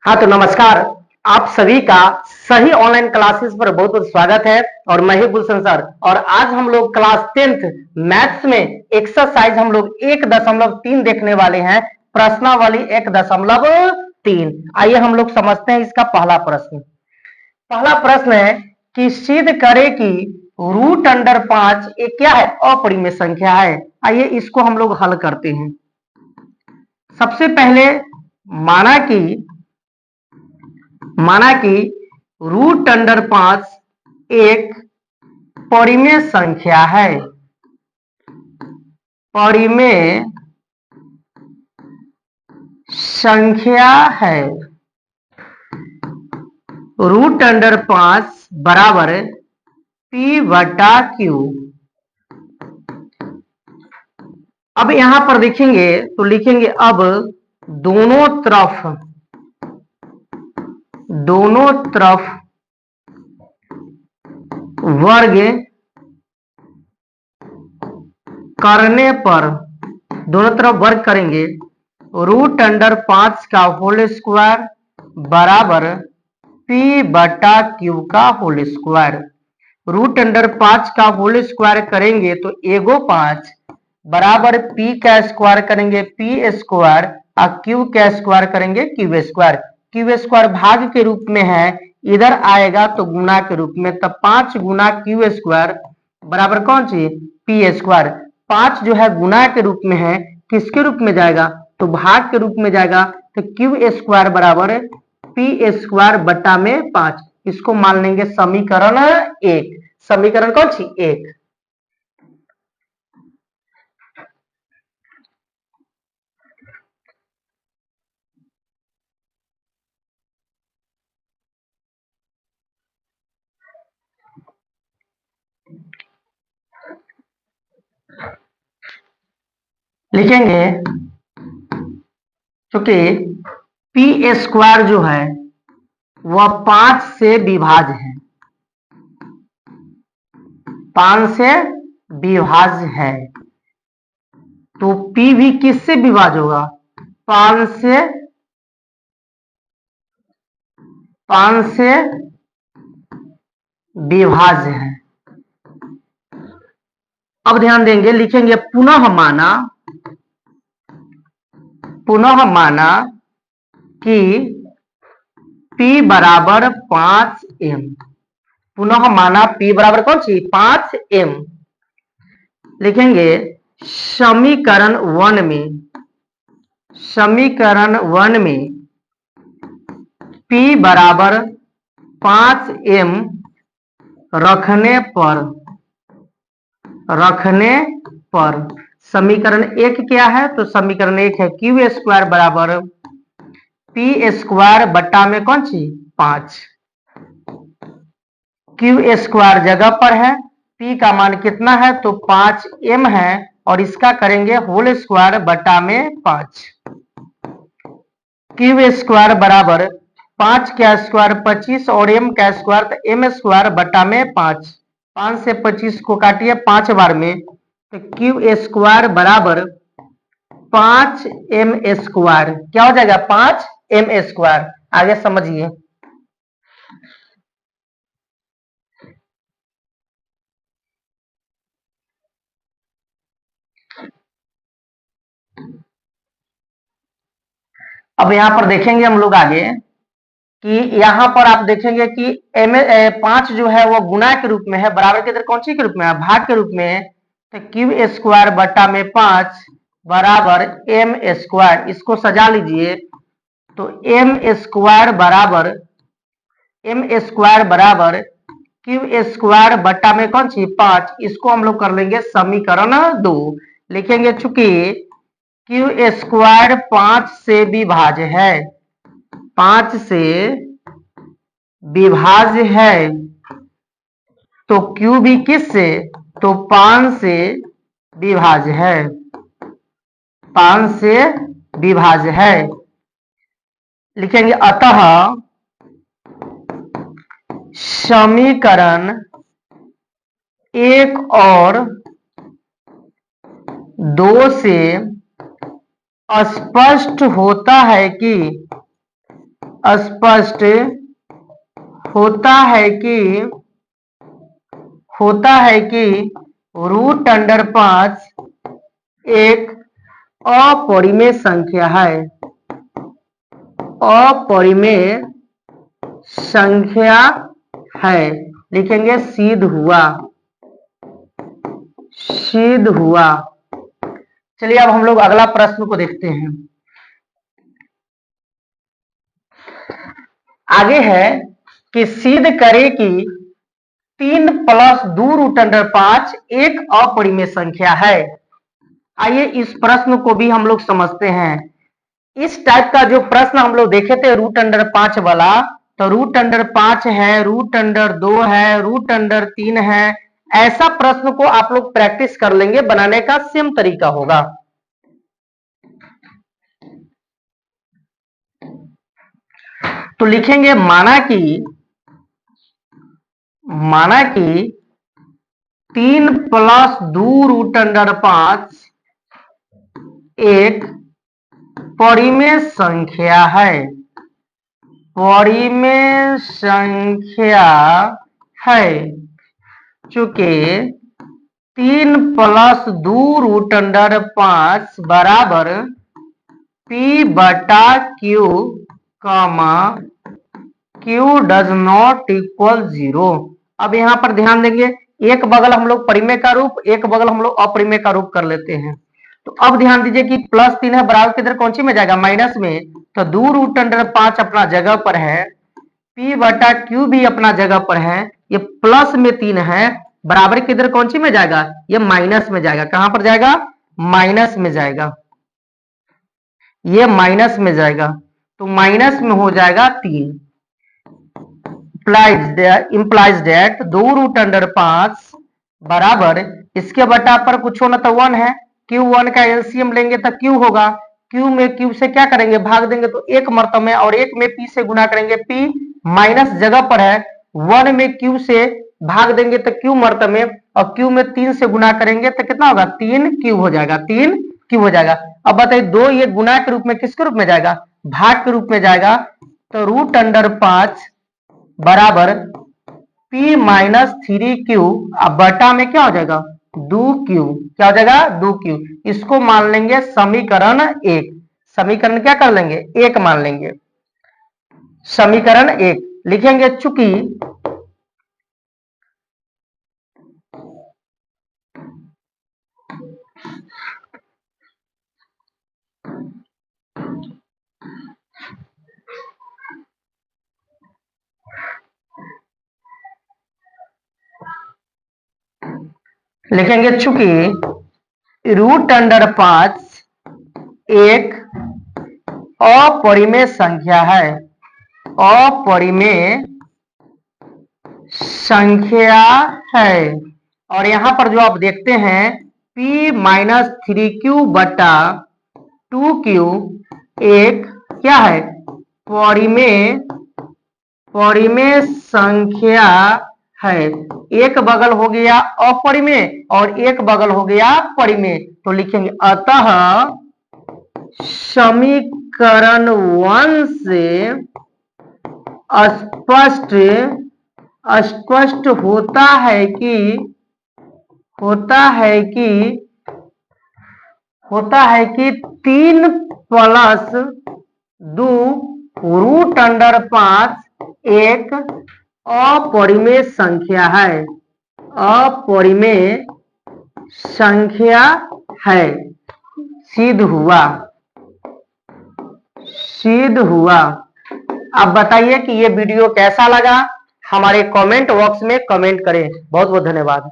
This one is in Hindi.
हाँ तो नमस्कार। आप सभी का सही ऑनलाइन क्लासेस पर बहुत बहुत स्वागत है और मैं ही गुलशन सर। और आज हम लोग क्लास 10th मैथ्स में एक्सरसाइज हम लोग 1.3 देखने वाले हैं। प्रश्नावली 1.3। आइए हम लोग समझते हैं इसका पहला प्रश्न। पहला प्रश्न है कि सिद्ध करे कि √5 एक क्या है, अपरिमेय संख्या है। आइए इसको हम लोग हल करते हैं। सबसे पहले माना कि √5 एक परिमेय संख्या है। परिमेय संख्या है। √5 बराबर P/Q। अब यहां पर देखेंगे तो लिखेंगे अब दोनों तरफ वर्ग करने पर, दोनों तरफ वर्ग करेंगे, √5 का होल स्क्वायर बराबर P/Q का होल स्क्वायर। √5 का होल स्क्वायर करेंगे तो एगो 5 बराबर P का स्क्वायर करेंगे P स्क्वायर और Q का स्क्वायर करेंगे Q स्क्वायर। Q स्क्वायर भाग के रूप में है, इधर आएगा तो गुना के रूप में, तब 5 गुना Q स्क्वायर बराबर कौन सी P स्क्वायर। 5 जो है गुना के रूप में है, किसके रूप में जाएगा तो भाग के रूप में जाएगा, तो Q स्क्वायर बराबर P स्क्वायर बटा में 5। इसको मान लेंगे समीकरण 1। समीकरण कौन सी 1। लिखेंगे क्योंकि P स्क्वायर जो है वह 5 से विभाज्य है। 5 से विभाज्य है तो P भी किससे विभाज्य होगा, 5 से विभाज्य है। अब ध्यान देंगे, लिखेंगे पुनः माना कि P बराबर 5m। पुनः माना P बराबर कौन सी 5m। लिखेंगे समीकरण 1 में P बराबर 5m रखने पर समीकरण 1 क्या है, तो समीकरण 1 है Q स्क्वायर बराबर P स्क्वायर बटा में कौन सी 5। Q स्क्वायर जगह पर है, P का मान कितना है तो 5m है, और इसका करेंगे होल स्क्वायर बटा में 5। Q स्क्वायर बराबर 5 का स्क्वायर 25 और m का स्क्वायर तो m स्क्वायर बटा में 5। 5 से 25 को काटिए 5 बार में, तो Q स्क्वायर बराबर 5m स्क्वायर क्या हो जाएगा 5m स्क्वायर। आगे समझिए। अब यहां पर देखेंगे हम लोग आगे कि यहां पर आप देखेंगे कि 5 जो है वो गुना के रूप में है, बराबर के इधर कौन सी के रूप में है भाग के रूप में है, तो Q स्क्वायर बटा में 5 बराबर m स्क्वायर। इसको सजा लीजिए तो m स्क्वायर बराबर Q स्क्वायर बटा में कौन सी 5। इसको हम लोग कर लेंगे समीकरण 2। लिखेंगे चूंकि Q स्क्वायर 5 से विभाज्य है, 5 से विभाज्य है, तो Q भी किस से तो 5 से विभाज्य है, 5 से विभाज्य है। लिखेंगे अतः समीकरण 1 और 2 से स्पष्ट होता है कि स्पष्ट होता है कि रूट अंडर 5 एक अपरिमेय संख्या है। अपरिमेय संख्या है, लिखेंगे सिद्ध हुआ। सिद्ध हुआ। चलिए अब हम लोग अगला प्रश्न को देखते हैं। आगे है कि सिद्ध करे कि 3 + 2 रूट अंडर 5 एक अपरिमेय संख्या है। आइए इस प्रश्न को भी हम लोग समझते हैं। इस टाइप का जो प्रश्न हम लोग देखे थे रूट अंडर 5 वाला, तो रूट अंडर 5 है, रूट अंडर 2 है, रूट अंडर 3 है, ऐसा प्रश्न को आप लोग प्रैक्टिस कर लेंगे, बनाने का सेम तरीका होगा। तो लिखेंगे माना कि 3 + 2 रूट अंडर 5 एक परिमेय संख्या है। परिमेय संख्या है चूंकि 3 + 2 रूट अंडर 5 बराबर p/q, q does not equal 0। अब यहां पर ध्यान देंगे, एक बगल हम लोग परिमेय का रूप, एक बगल हम लोग अपरिमेय का रूप कर लेते हैं। तो अब ध्यान दीजिए कि +3 है, बराबर किधर कौन सी में जाएगा, माइनस में। तो 2 रूट अंडर 5 अपना जगह पर है, p/q भी अपना जगह पर है। ये प्लस में 3 है, बराबर किधर कौन सी में जाएगा, ये माइनस में जाएगा। कहां पर जाएगा, माइनस में जाएगा। ये माइनस में जाएगा, तो माइनस में हो जाएगा 3। implies that 2 रूट अंडर 5 बराबर, इसके बटा पर कुछ होना तो 1 है, q1 का एलसीएम लेंगे तो q होगा। q में q से क्या करेंगे, भाग देंगे, तो एक मर्तबा में, और एक में p से गुना करेंगे। p माइनस जगह पर है, 1 में q से भाग देंगे तो q मर्तबा में, और q में 3 से गुना करेंगे तो कितना होगा, 3q हो जाएगा। 3q हो जाएगा। अब बताइए 2 ये गुना के रूप में किसके रूप में जाएगा, भाग के रूप में जाएगा। तो रूट अंडर 5 बराबर p - 3q, अब बटा में क्या हो जाएगा, 2q। क्या हो जाएगा, 2q। इसको मान लेंगे समीकरण 1। समीकरण क्या कर लेंगे, 1 मान लेंगे। समीकरण 1 लिखेंगे, चूंकि रूट अंडर 5 एक अपरिमेय संख्या है। अपरिमेय संख्या है। और यहां पर जो आप देखते हैं p - 3q बटा 2q एक क्या है, परिमेय संख्या है। एक बगल हो गया अपरिमेय और एक बगल हो गया परिमेय, तो लिखेंगे अतः समीकरण 1 से स्पष्ट होता है कि 3 + 2 रूट अंडर 5 एक अपरिमेय संख्या है। अपरिमेय संख्या है। सिद्ध हुआ। सिद्ध हुआ। अब बताइए कि ये वीडियो कैसा लगा, हमारे कमेंट बॉक्स में कमेंट करें। बहुत बहुत धन्यवाद।